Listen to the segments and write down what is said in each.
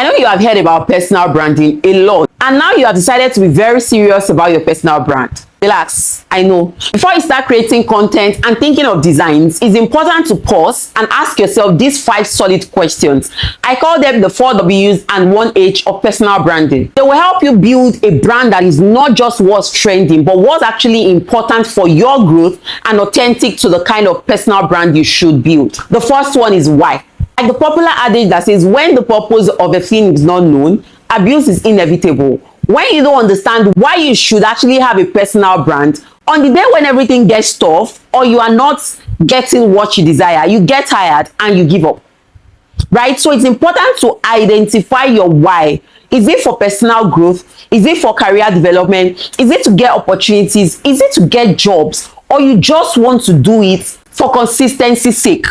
I know you have heard about personal branding a lot, and now you have decided to be very serious about your personal brand. Relax, I know. Before you start creating content and thinking of designs, it's important to pause and ask yourself these 5 solid questions. I call them the 4 W's and 1 H of personal branding. They will help you build a brand that is not just what's trending, but what's actually important for your growth and authentic to the kind of personal brand you should build. The first one is why. Like the popular adage that says, when the purpose of a thing is not known, abuse is inevitable. When you don't understand why you should actually have a personal brand, on the day when everything gets tough or you are not getting what you desire, you get tired and you give up, right? So it's important to identify your why. Is it for personal growth? Is it for career development? Is it to get opportunities? Is it to get jobs? Or you just want to do it for consistency's sake?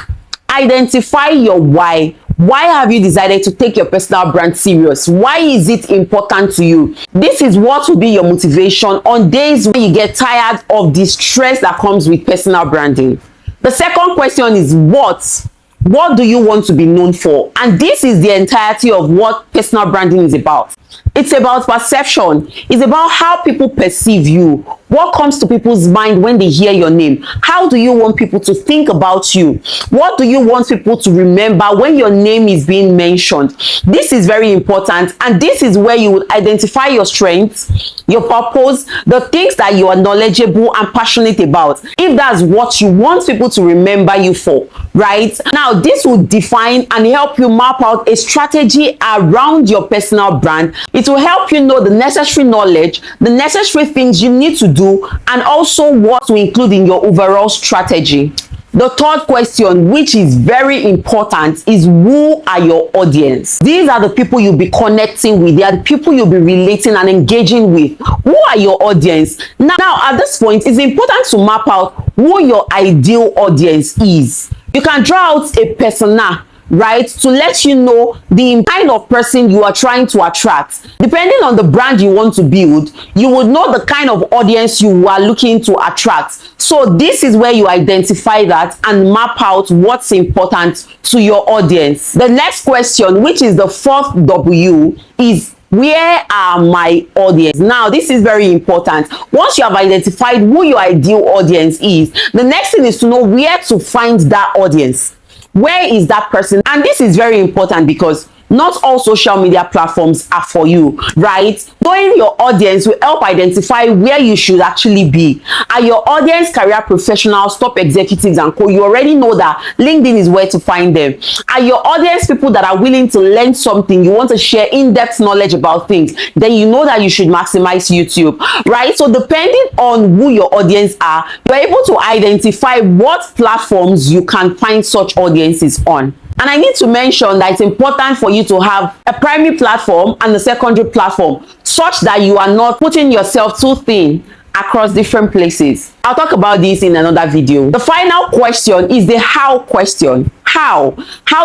Identify your why. Why have you decided to take your personal brand serious? Why is it important to you? This is what will be your motivation on days when you get tired of the stress that comes with personal branding. The second question is what? What do you want to be known for? And this is the entirety of what personal branding is about. It's about perception. It's about how people perceive you. What comes to people's mind when they hear your name? How do you want people to think about you? What do you want people to remember when your name is being mentioned? This is very important, and this is where you would identify your strengths, your purpose, the things that you are knowledgeable and passionate about. If that's what you want people to remember you for, right? Now, this will define and help you map out a strategy around your personal brand. It will help you know the necessary knowledge, the necessary things you need to do, and also what to include in your overall strategy. The third question, which is very important, is who are your audience? These are the people you'll be connecting with. They are the people you'll be relating and engaging with. Who are your audience? Now at this point, it's important to map out who your ideal audience is. You can draw out a persona, right, to let you know the kind of person you are trying to attract. Depending on the brand you want to build, you would know the kind of audience you are looking to attract. So this is where you identify that and map out what's important to your audience. The next question, which is the 4th W, is where are my audience? Now, this is very important. Once you have identified who your ideal audience is, the next thing is to know where to find that audience. Where is that person? And this is very important because not all social media platforms are for you, right? Knowing your audience will help identify where you should actually be. Are your audience career professionals, top executives and co? You already know that LinkedIn is where to find them. Are your audience people that are willing to learn something? You want to share in-depth knowledge about things? Then you know that you should maximize YouTube, right? So depending on who your audience are, you're able to identify what platforms you can find such audiences on. And I need to mention that it's important for you to have a primary platform and a secondary platform such that you are not putting yourself too thin across different places. I'll talk about this in another video. The final question is the how question. How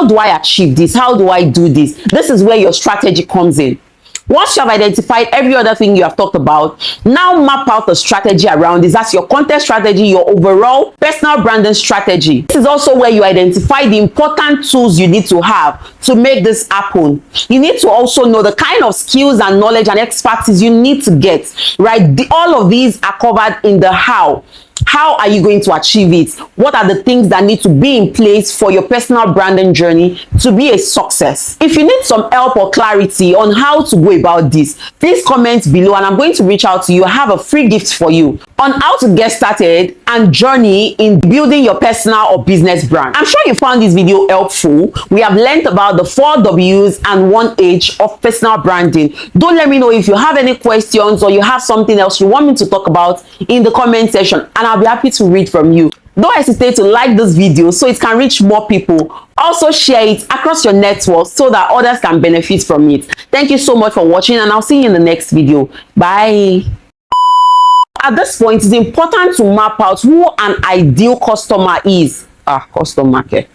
do I achieve this? How do I do this? This is where your strategy comes in. Once you have identified every other thing you have talked about, now map out the strategy around this. That's your content strategy, your overall personal branding strategy. This is also where you identify the important tools you need to have to make this happen. You need to also know the kind of skills and knowledge and expertise you need to get, right? All of these are covered in the how. How are you going to achieve it? What are the things that need to be in place for your personal branding journey to be a success? If you need some help or clarity on how to go about this, please comment below and I'm going to reach out to you. I have a free gift for you on how to get started and journey in building your personal or business brand. I'm sure you found this video helpful. We have learned about the 4 W's and 1 H of personal branding. Don't let me know if you have any questions or you have something else you want me to talk about in the comment section, and I'll be happy to read from you. Don't hesitate to like this video so it can reach more people. Also share it across your network so that others can benefit from it. Thank you so much for watching and I'll see you in the next video. Bye. At this point, it's important to map out who an ideal customer is. Customer care.